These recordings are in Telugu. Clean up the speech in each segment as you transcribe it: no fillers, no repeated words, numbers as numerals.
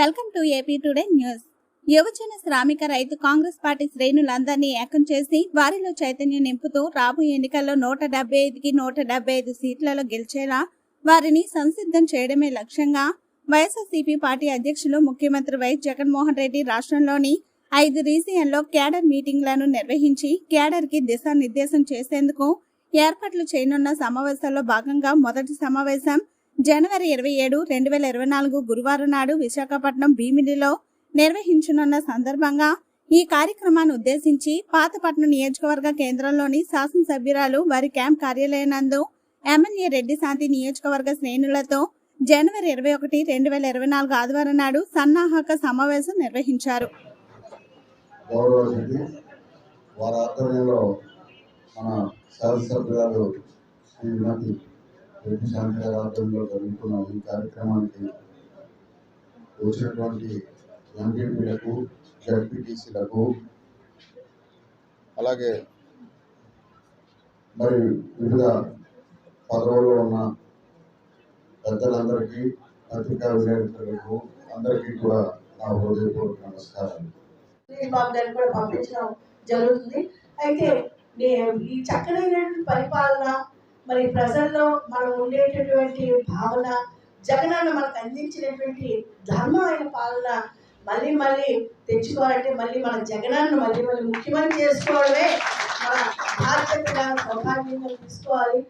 Welcome to AP today news. యువజన శ్రామిక రైతు కాంగ్రెస్ పార్టీ శ్రేణులందరినీ ఏకం చేసి వారిలో చైతన్యం నింపుతూ రాబోయే ఎన్నికల్లో 175కి 175 సీట్లలో గెలిచేలా వారిని సంసిద్ధం చేయడమే లక్ష్యంగా వైఎస్ఆర్సీపీ పార్టీ అధ్యక్షులు ముఖ్యమంత్రి వైఎస్ జగన్మోహన్ రెడ్డి రాష్ట్రంలోని 5 రీజియన్లో క్యాడర్ మీటింగ్లను నిర్వహించి క్యాడర్కి దిశానిర్దేశం చేసేందుకు ఏర్పాట్లు చేయనున్న సమావేశాల్లో భాగంగా మొదటి సమావేశం జనవరి 27, 2024 గురువారం నాడు విశాఖపట్నం భీమిలిలో నిర్వహించనున్న సందర్భంగా ఈ కార్యక్రమాన్ని ఉద్దేశించి పాతపట్నం నియోజకవర్గ కేంద్రంలోని శాసనసభ్యురాలు వారి క్యాంప్ కార్యాలయనందు ఎమ్మెల్యే రెడ్డి శాంతి నియోజకవర్గ శ్రేణులతో జనవరి 21, 2024 ఆదివారం నాడు సన్నాహక సమావేశం నిర్వహించారు. జరుగుతున్న ఈ కార్యక్రమానికి వచ్చినటువంటి ఎంపీపీలకు, జడ్పీటీసీలకు, అలాగే మరి వివిధ పదవుల్లో ఉన్న పెద్దలందరికీ, పత్రికా విలేకరులకు అందరికీ కూడా నా హృదయపూర్వక నమస్కారాలు. కూడా పంపించడం జరుగుతుంది. అయితే ఈ చక్కనైనటువంటి పరిపాలన, మరి ప్రజల్లో మనం ఉండేటటువంటి భావన, జగనన్న మనకు అందించినటువంటి ధర్మమైన పాలన మళ్ళీ మళ్ళీ తెచ్చుకోవాలంటే మళ్ళీ మన జగనన్న మళ్ళీ ముఖ్యమంత్రి చేసుకోవడమే మన బాధ్యతగా సౌభాగ్యంగా తీసుకోవాలి.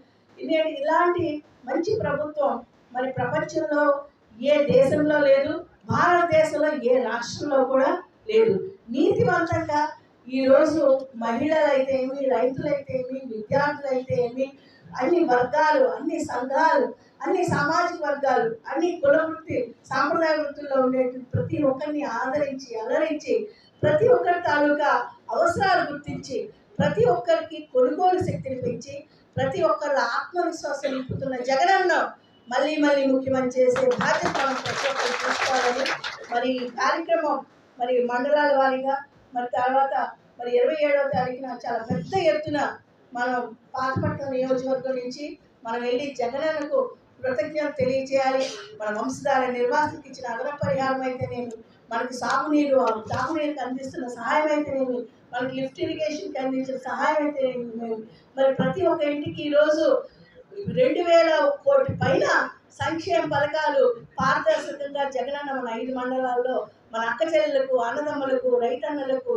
ఇలాంటి మంచి ప్రభుత్వం మరి ప్రపంచంలో ఏ దేశంలో లేదు, భారతదేశంలో ఏ రాష్ట్రంలో కూడా లేదు. నీతివంతంగా ఈరోజు మహిళలైతే ఏమి, రైతులైతే ఏమి, విద్యార్థులైతే ఏమి, అన్ని వర్గాలు, అన్ని సంఘాలు, అన్ని సామాజిక వర్గాలు, అన్ని కుల వృత్తి, సాంప్రదాయ వృత్తుల్లో ఉండే ప్రతి ఒక్కరిని ఆదరించి అలరించి ప్రతి ఒక్కరి తాలూకా అవసరాలు గుర్తించి ప్రతి ఒక్కరికి కొనుగోలు శక్తిని పెంచి ప్రతి ఒక్కరి ఆత్మవిశ్వాసం నింపుతున్న జగనన్న మళ్ళీ మళ్ళీ ముఖ్యమంత్రి చేసే బాధ్యత మనం ప్రతి ఒక్కరు చూసుకోవాలని మరి ఈ కార్యక్రమం మరి మండలాల వారీగా మరి తర్వాత మరి 27వ తారీఖున చాలా పెద్ద ఎత్తున మనం పాతపట్నం నియోజకవర్గం నుంచి మనం వెళ్ళి జగనన్నకు కృతజ్ఞత తెలియజేయాలి. మన వంశధార నిర్వాసికి ఇచ్చిన అదనపు పరిహారం అయితేనేమి, మనకి తాగునీరుకి అందిస్తున్న సహాయం అయితేనేమి, మనకి లిఫ్ట్ ఇరిగేషన్కి అందించిన సహాయం అయితేనేమి, మరి ప్రతి ఒక్క ఇంటికి ఈరోజు 2000 కోట్ల పైన సంక్షేమ పథకాలు పారదర్శకంగా జగనన్న మన 5 మండలాల్లో మన అక్క చెల్లెలకు, అన్నదమ్ములకు, రైతన్నలకు,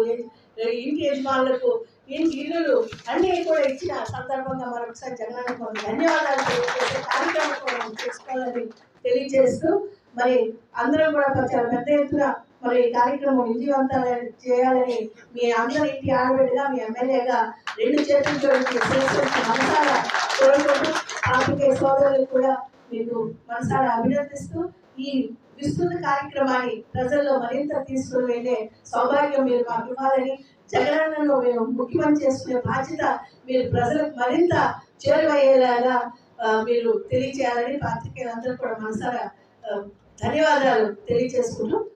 ఇంటి యజమానులకు ఇల్లులు అన్నీ కూడా ఇచ్చిన సందర్భంగా మరొకసారి జగనన్నకు ధన్యవాదాలు తెలియజేసే కార్యక్రమం చేసుకోవాలని తెలియజేస్తూ మరి అందరం కూడా చాలా పెద్ద ఎత్తున మరి ఈ కార్యక్రమం విజయవంతం చేయాలని మీ అందరి ఇంటి ఆడబిడ్డగా, మీ ఎమ్మెల్యేగా 2 చేతులతో మనసారా కోరుకుంటూ ఆర్థిక సోదరులకు కూడా మీకు మనసారా అభినందిస్తూ ఈ విస్తృత కార్యక్రమాన్ని ప్రజల్లో మరింత తీసుకుని వెళ్ళే సౌభాగ్యం మీరు మాకు ఇవ్వాలని, జగనన్నను మేము ముఖ్యమంత్రి చేసుకునే బాధ్యత మీరు ప్రజలకు మరింత చేరువయ్యేలాగా మీరు తెలియజేయాలని పాత్రికేయులందరూ కూడా మనసారా ధన్యవాదాలు తెలియజేసుకుంటూ